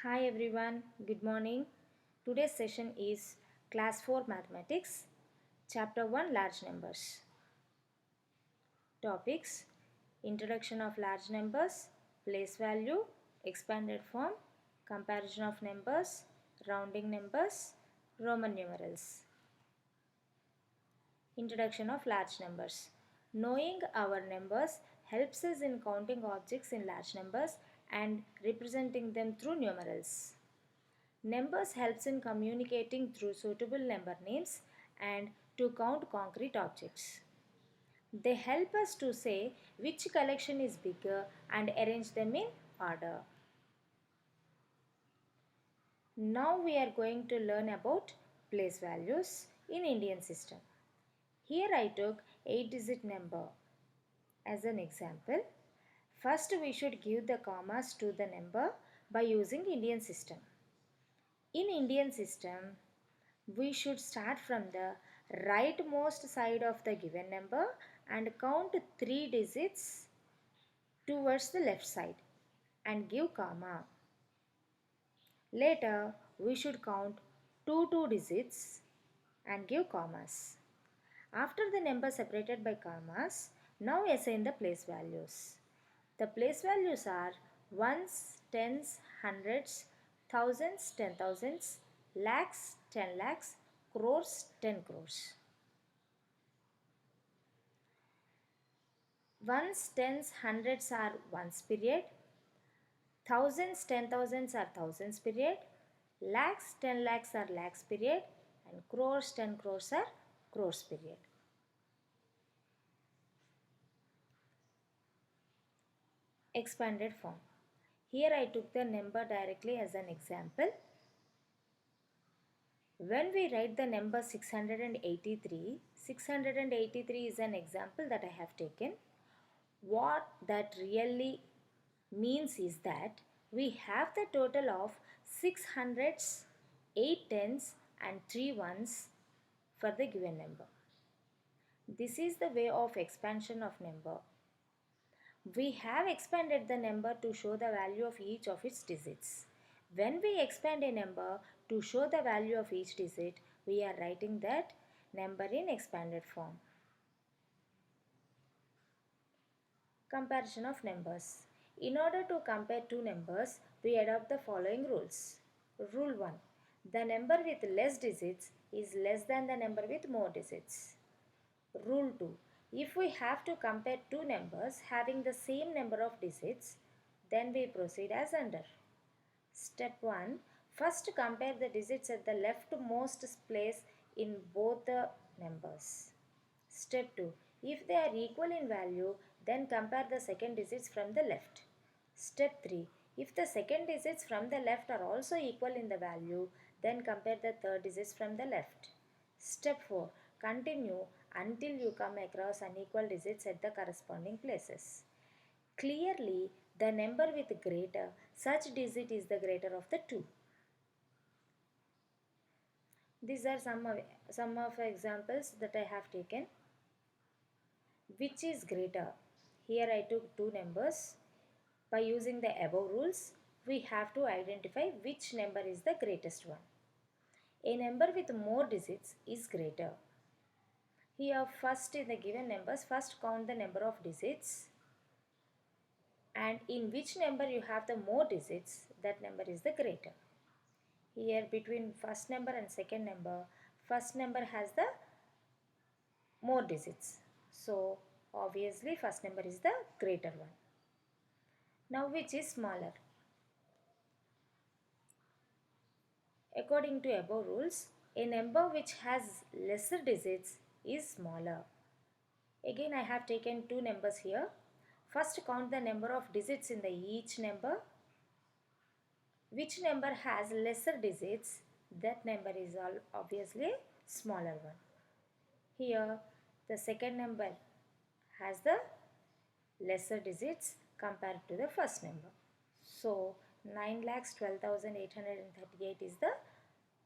Hi everyone, good morning. Today's session is Class 4 Mathematics, Chapter 1 Large Numbers. Topics: Introduction of large numbers, place value, expanded form, comparison of numbers, rounding numbers, Roman numerals. Introduction of large numbers. Knowing our numbers helps us in counting objects in large numbers and representing them through numerals. Numbers helps in communicating through suitable number names and to count concrete objects. They help us to say which collection is bigger and arrange them in order. Now we are going to learn about place values in Indian system. Here I took 8-digit number as an example. First we should give the commas to the number by using Indian system. In Indian system, we should start from the rightmost side of the given number and count 3 digits towards the left side and give comma. Later, we should count two digits and give commas. After the number separated by commas, now assign the place values. The place values are ones, tens, hundreds, thousands, 10,000s, lakhs, 10 lakhs, crores, 10 crores. Ones, tens, hundreds are ones period, thousands, 10,000s are thousands period, lakhs, 10 lakhs are lakhs period, and crores, 10 crores are crores period. Expanded form. Here I took the number directly as an example. When we write the number 683, 683 is an example that I have taken. What that really means is that we have the total of 6 hundreds, 8 tens and 3 ones for the given number. This is the way of expansion of number. We have expanded the number to show the value of each of its digits. When we expand a number to show the value of each digit, we are writing that number in expanded form. Comparison of numbers. In order to compare two numbers, we adopt the following rules. Rule 1. The number with less digits is less than the number with more digits. Rule 2. If we have to compare two numbers having the same number of digits, then we proceed as under. Step 1. First compare the digits at the leftmost place in both the numbers. Step 2. If they are equal in value, then compare the second digits from the left. Step 3. If the second digits from the left are also equal in the value, then compare the third digits from the left. Step 4. Continue until you come across unequal digits at the corresponding places. Clearly, the number with greater, such digit is the greater of the two. These are some of examples that I have taken. Which is greater? Here I took two numbers. By using the above rules, we have to identify which number is the greatest one. A number with more digits is greater. Here first in the given numbers, first count the number of digits, and in which number you have the more digits, that number is the greater. Here between first number and second number, first number has the more digits. So obviously first number is the greater one. Now which is smaller? According to above rules, a number which has lesser digits is smaller. Again I have taken two numbers here. First count the number of digits in the each number. Which number has lesser digits, that number is obviously smaller one. Here the second number has the lesser digits compared to the first number. So 9,12,838 is the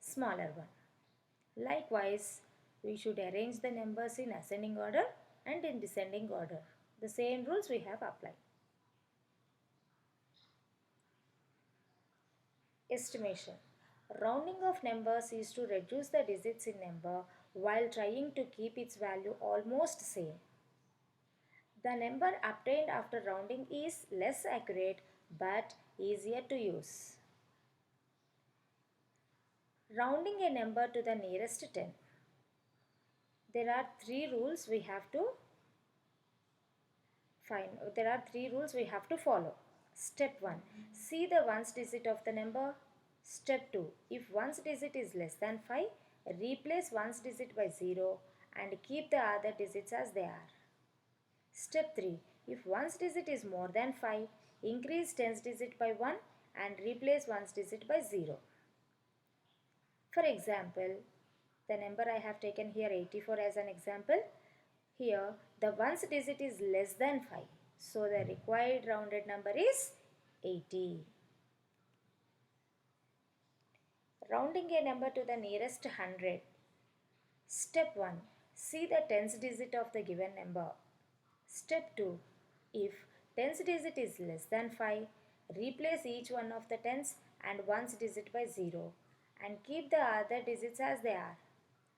smaller one. Likewise, we should arrange the numbers in ascending order and in descending order. The same rules we have applied. Estimation. Rounding of numbers is to reduce the digits in number while trying to keep its value almost same. The number obtained after rounding is less accurate but easier to use. Rounding a number to the nearest 10. There are three rules we have to There are three rules we have to follow. Step 1. See the ones digit of the number. Step 2. If ones digit is less than 5, replace ones digit by 0 and keep the other digits as they are. Step 3. If ones digit is more than 5, increase tens digit by 1 and replace ones digit by 0. For example, the number I have taken here 84 as an example. Here the ones digit is less than 5. So the required rounded number is 80. Rounding a number to the nearest 100. Step 1. See the tens digit of the given number. Step 2. If tens digit is less than 5, replace each one of the tens and ones digit by 0 and keep the other digits as they are.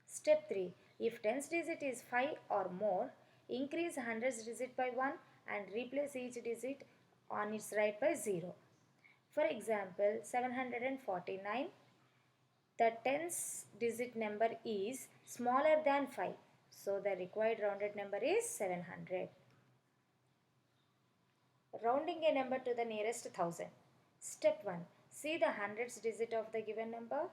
Step 3. If tens digit is 5 or more, increase hundreds digit by 1 and replace each digit on its right by 0. For example, 749, the tens digit number is smaller than 5. So the required rounded number is 700. Rounding a number to the nearest 1000. Step 1. See the hundreds digit of the given number.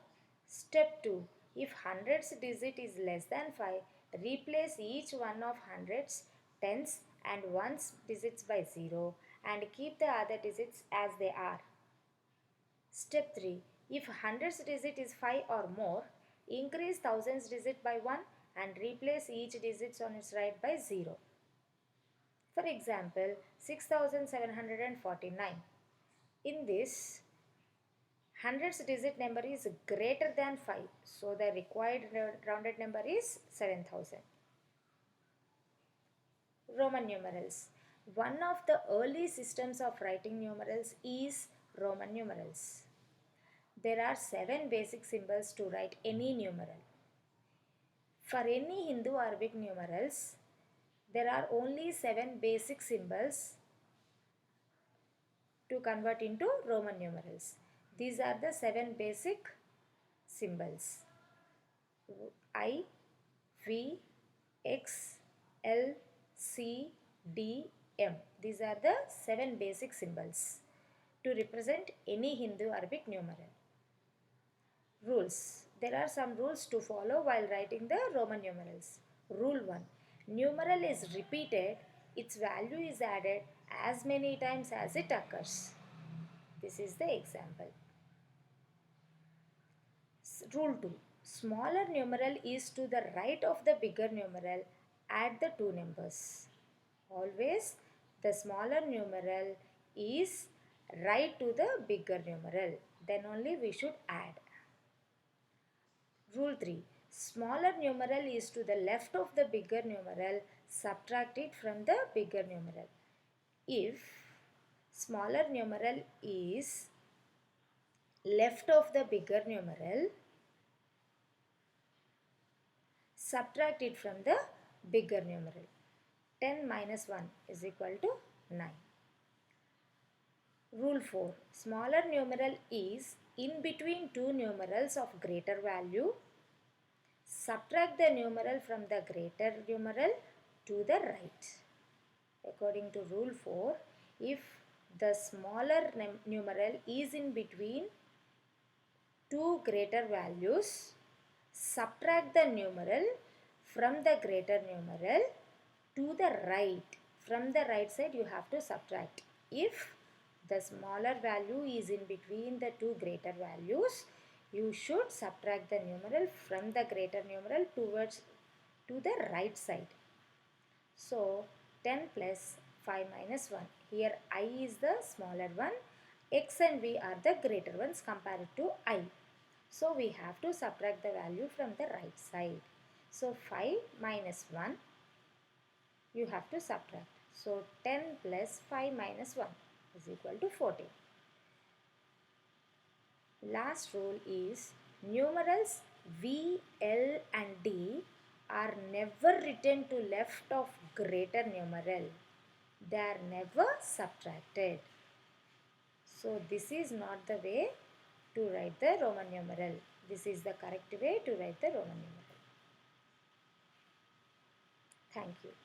Step 2. If hundreds digit is less than 5, replace each one of hundreds, tens and ones digits by 0 and keep the other digits as they are. Step 3. If hundreds digit is 5 or more, increase thousands digit by 1 and replace each digit on its right by 0. For example, 6749. In this, hundreds digit number is greater than 5. So the required rounded number is 7000. Roman numerals. One of the early systems of writing numerals is Roman numerals. There are 7 basic symbols to write any numeral. For any Hindu Arabic numerals, there are only 7 basic symbols to convert into Roman numerals. These are the 7 basic symbols: I, V, X, L, C, D, M. These are the 7 basic symbols to represent any Hindu Arabic numeral. Rules. There are some rules to follow while writing the Roman numerals. Rule 1. Numeral is repeated, its value is added as many times as it occurs. This is the example. Rule 2. Smaller numeral is to the right of the bigger numeral. Add the two numbers. Always the smaller numeral is right to the bigger numeral. Then only we should add. Rule 3. Smaller numeral is to the left of the bigger numeral. Subtract it from the bigger numeral. If smaller numeral is left of the bigger numeral, subtract it from the bigger numeral. 10 minus 1 is equal to 9. Rule 4. Smaller numeral is in between two numerals of greater value. Subtract the numeral from the greater numeral to the right. According to rule 4, if the smaller numeral is in between two greater values, subtract the numeral from the greater numeral to the right. From the right side you have to subtract. If the smaller value is in between the two greater values, you should subtract the numeral from the greater numeral to the right side. So 10 plus 5 minus 1. Here I is the smaller one. X and V are the greater ones compared to I. So we have to subtract the value from the right side. So 5 minus 1 you have to subtract. So 10 plus 5 minus 1 is equal to 14. Last rule is numerals V, L and D are never written to left of greater numeral. They are never subtracted. So this is not the way to write the Roman numeral. This is the correct way to write the Roman numeral. Thank you.